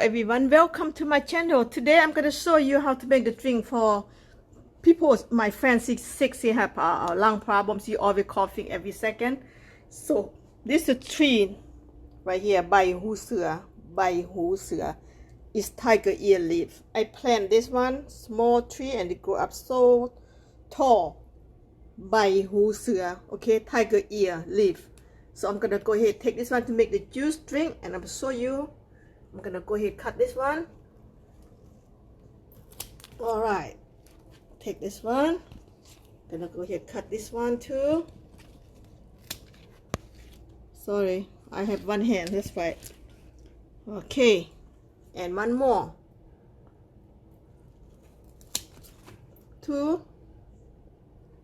everyone, welcome to my channel. Today I'm going to show you how to make the drink for people. My friend six, he have lung problems. He always coughing every second. So this is a tree right here, Bai Hu Sua. It's tiger ear leaf. I plant this one small tree and it grow up so tall. Bai Hu Sua, okay, tiger ear leaf. So I'm gonna go ahead take this one to make the juice drink, and I'm gonna show you. I'm gonna go ahead cut this one. All right, take this one. Gonna go ahead cut this one too. Sorry, I have one hand. That's right. Okay, and one more. Two.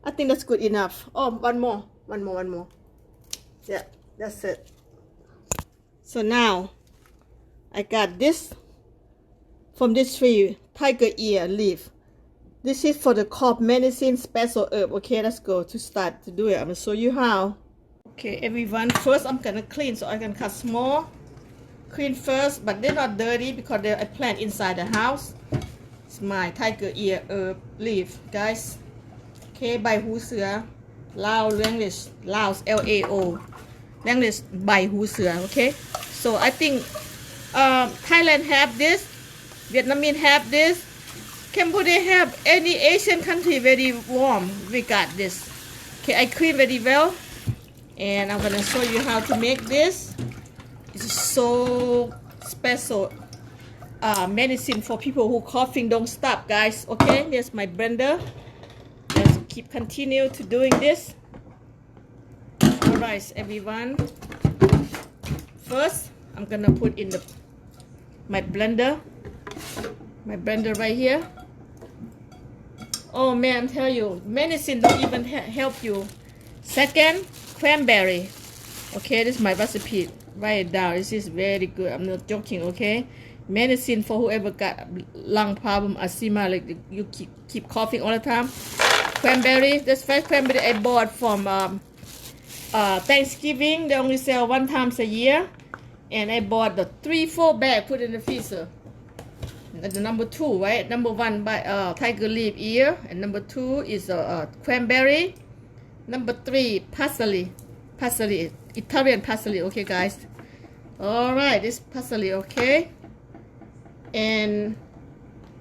I think that's good enough. Oh, one more. Yeah, that's it. So now I got this from this tree, tiger ear leaf. This is for the cough medicine special herb. Okay, let's go to start to do it. I'm gonna show you how. Okay, everyone, first I'm gonna clean so I can cut small. Clean first, but they're not dirty because I plant inside the house. It's my tiger ear herb leaf, guys. Okay, by Hu Sua, Lao English, Laos Lao, English by Hu Sua. Okay, so I think Thailand have this, Vietnamese have this, Cambodia have, any Asian country very warm. We got this. Okay, I clean very well, and I'm gonna show you how to make this. It's so special medicine for people who coughing don't stop, guys. Okay, here's my blender. Let's continue to doing this. All right, everyone. First, I'm gonna put in my blender right here. Oh man, tell you, medicine don't even help you. Second, cranberry. Okay, this is my recipe. Write it down. This is very good. I'm not joking. Okay, medicine for whoever got lung problem, asthma, like you keep coughing all the time. Cranberry. This first cranberry I bought from Thanksgiving. They only sell one time a year, and I bought the 3-4 bag, put in the freezer. And the number 2, right? Number 1 by tiger leaf ear, and number 2 is cranberry. Number 3 parsley, Italian parsley. Okay, guys. All right, this parsley. Okay, and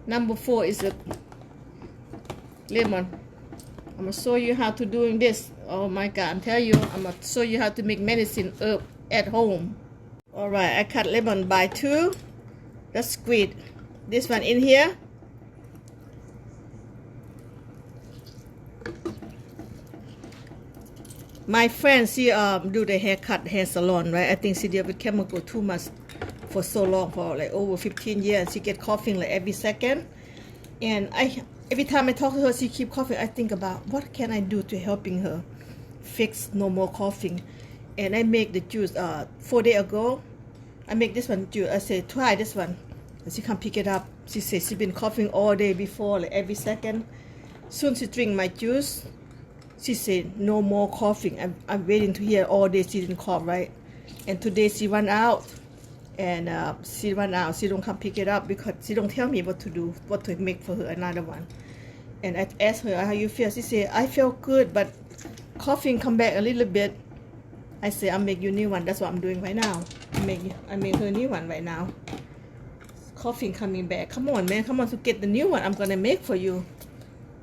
number 4 is a lemon. I'm gonna show you how to doing this. Oh my God, I'm telling you, I'm gonna show you how to make medicine herb at home. All right, I cut lemon by 2. Let's squeeze this one in here. My friend, she do the hair salon, right? I think she deal with chemical too much for so long, for like over 15 years. She get coughing like every second, and every time I talk to her, she keep coughing. I think about what can I do to helping her fix no more coughing. And I make the juice 4 days ago. I make this one juice. I say try this one, and she come pick it up. She says she been coughing all day before, like every second. Soon she drink my juice, she said no more coughing. I'm waiting to hear all day she didn't cough, right? And today she run out, and she don't come pick it up because she don't tell me what to do, what to make for her another one. And I asked her how you feel. She said I feel good, but coughing come back a little bit. I say I'll make you a new one. That's what I'm doing right now. I make her a new one right now. Coughing coming back. Come on, man, come on to get the new one I'm gonna make for you.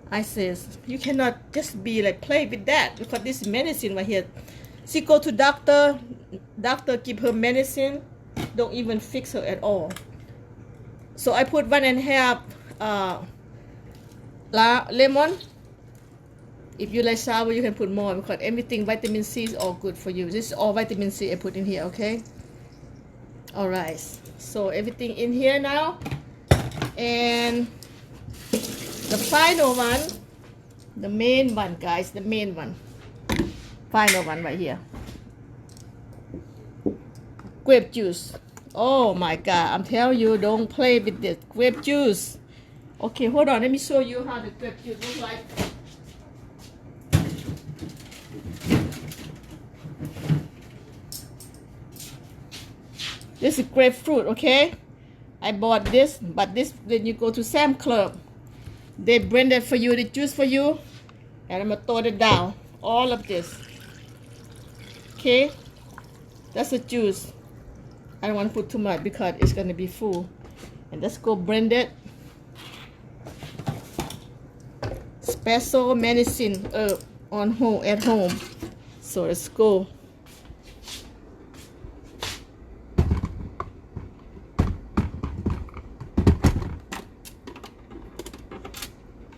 I says you cannot just be like play with that, because this is medicine right here. She go to doctor give her medicine, don't even fix her at all. So I put 1.5 lemon. If you like sour, you can put more, because everything vitamin C is all good for you. This is all vitamin C I put in here. Okay, all right, so everything in here now. And the final one, the main one, guys, the main one, final one right here, grape juice. Oh my God, I'm telling you, don't play with this grape juice. Okay, hold on, let me show you how the grape juice looks like. This is grapefruit, okay? I bought this, but this when you go to Sam Club, they blended for you the juice for you, and I'm gonna throw it down. All of this. Okay, that's the juice. I don't want to put too much because it's gonna be full. And let's go blend it. Special medicine on home at home. So let's go.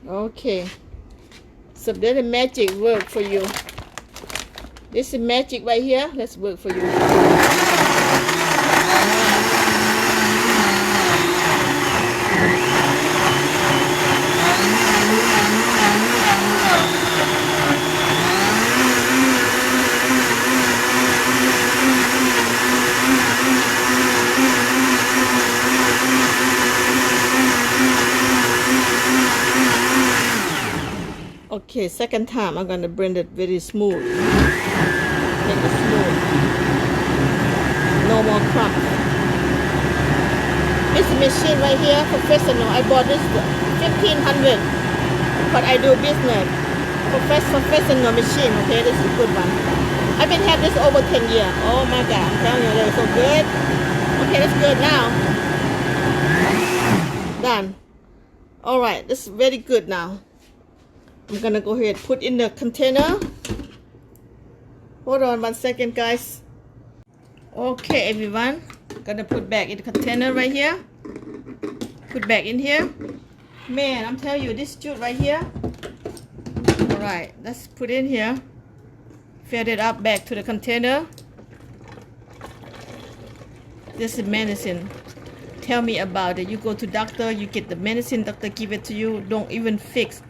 Okay, so that the magic work for you. This is magic right here. Let's work for you. Okay, second time I'm gonna blend it very smooth. Make it smooth. No more crumbs. This machine right here, professional. I bought this $1,500, but I do business. Professional machine. Okay, this is a good one. I've been having this over 10 years. Oh my God, I'm telling you, they're so good. Okay, that's good now. Done. All right, this is very good now. I'm gonna go ahead and put in the container. Hold on 1 second, guys. Okay, everyone. Gonna put back in the container right here. Put back in here. Man, I'm telling you, this juice right here. Alright, let's put in here. Fill it up back to the container. This is medicine. Tell me about it. You go to doctor, you get the medicine, doctor give it to you. Don't even fix.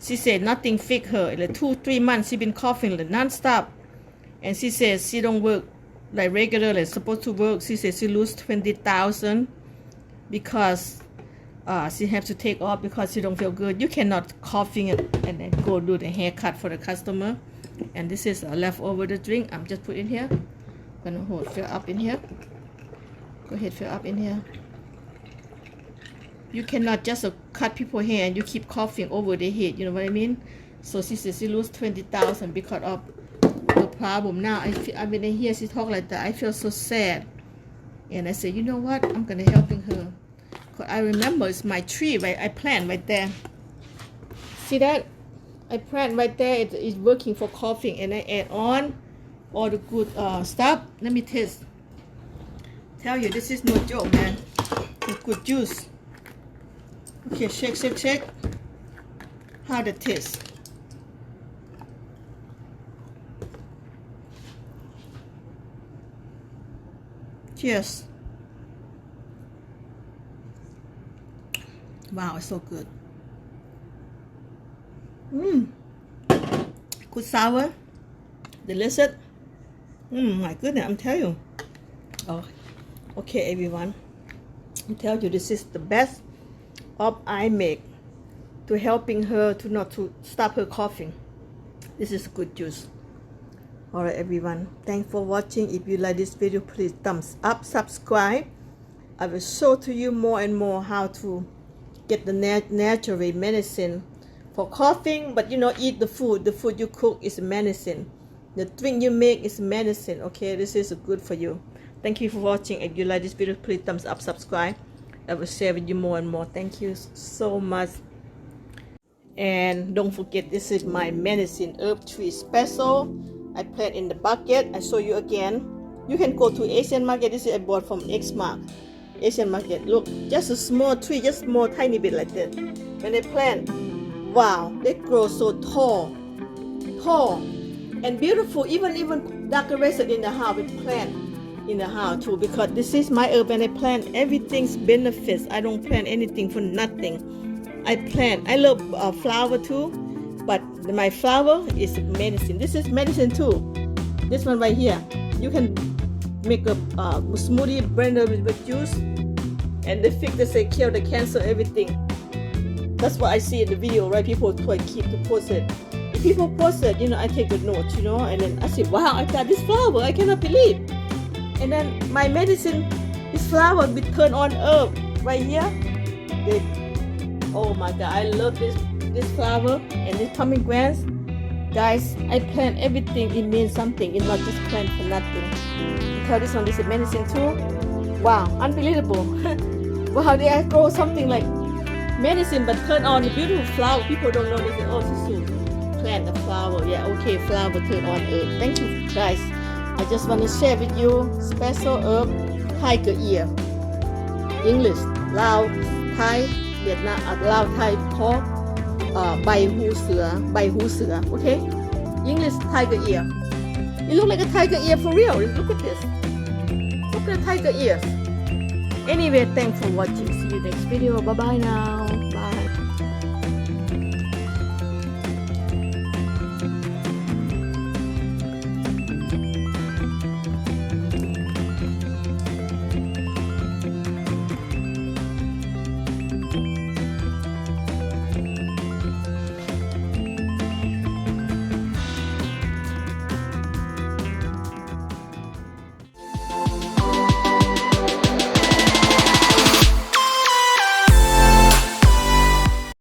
She said nothing fix her. Like 2-3 months she been coughing like non-stop. And she says she don't work like regularly supposed to work. She says she lose 20,000 because she have to take off because she don't feel good. You cannot coughing and then go do the haircut for the customer. And this is a leftover the drink. I'm just put in here. Gonna hold fill up in here. Go ahead, fill up in here. You cannot just cut people's hair and you keep coughing over their head. You know what I mean? So she says she lose 20,000 because of the problem. Now I've been in here. She talk like that. I feel so sad. And I said, you know what? I'm gonna helping her. Cause I remember it's my tree, right? I plant right there. See that? I plant right there. It's working for coughing, and I add on all the good stuff. Let me taste. Tell you, this is no joke, man. It's good juice. Okay, shake, shake, shake. How the taste? Cheers. Wow, it's so good. Good sour. Delicious. My goodness, I'm telling you. Oh, okay, everyone. I tell you, this is the best of I make to helping her to not to stop her coughing. This is good juice. Alright, everyone, thanks for watching. If you like this video, please thumbs up, subscribe. I will show to you more and more how to get the natural medicine for coughing. But you know, eat the food you cook is medicine, the drink you make is medicine. Okay, this is good for you. Thank you for watching. If you like this video, please thumbs up, subscribe. I will share with you more and more. Thank you so much. And don't forget, this is my medicine herb tree special. I plant in the bucket. I show you again. You can go to Asian market. This is I bought from Xmark. Asian market. Look, just a small tree, just small tiny bit like that. When they plant, wow, they grow so tall and beautiful. Even decoration in the house with plant in the house too, because this is my herb and I plant everything's benefits. I don't plant anything for nothing. I love flower too, but my flower is medicine. This is medicine too. This one right here, you can make a smoothie blender with juice, and they fix this, they kill the cancer, everything. That's what I see in the video, right? People try to keep to post it. If people post it, you know, I take the notes, you know, and then I say, wow, I got this flower, I cannot believe. And then my medicine, this flower will turn on herb. right here. They, oh my God, I love this flower and this pomegranates. Guys, I plant everything. It means something. It's not just plant for nothing. Because this one is a medicine too. Wow, unbelievable. Wow, they grow something like medicine but turn on a beautiful flower. People don't know this. Oh, Susu, plant the flower. Yeah, okay, flower turn on herb. Thank you guys. I just want to share with you special herb tiger ear. English, Lao, Thai, Vietnam, Lao, Thai called ใบหูเสือ okay? English tiger ear. It look like a tiger ear for real. Look at this. Look at the tiger ears. Anyway, thanks for watching. See you next video. Bye bye now. Bye.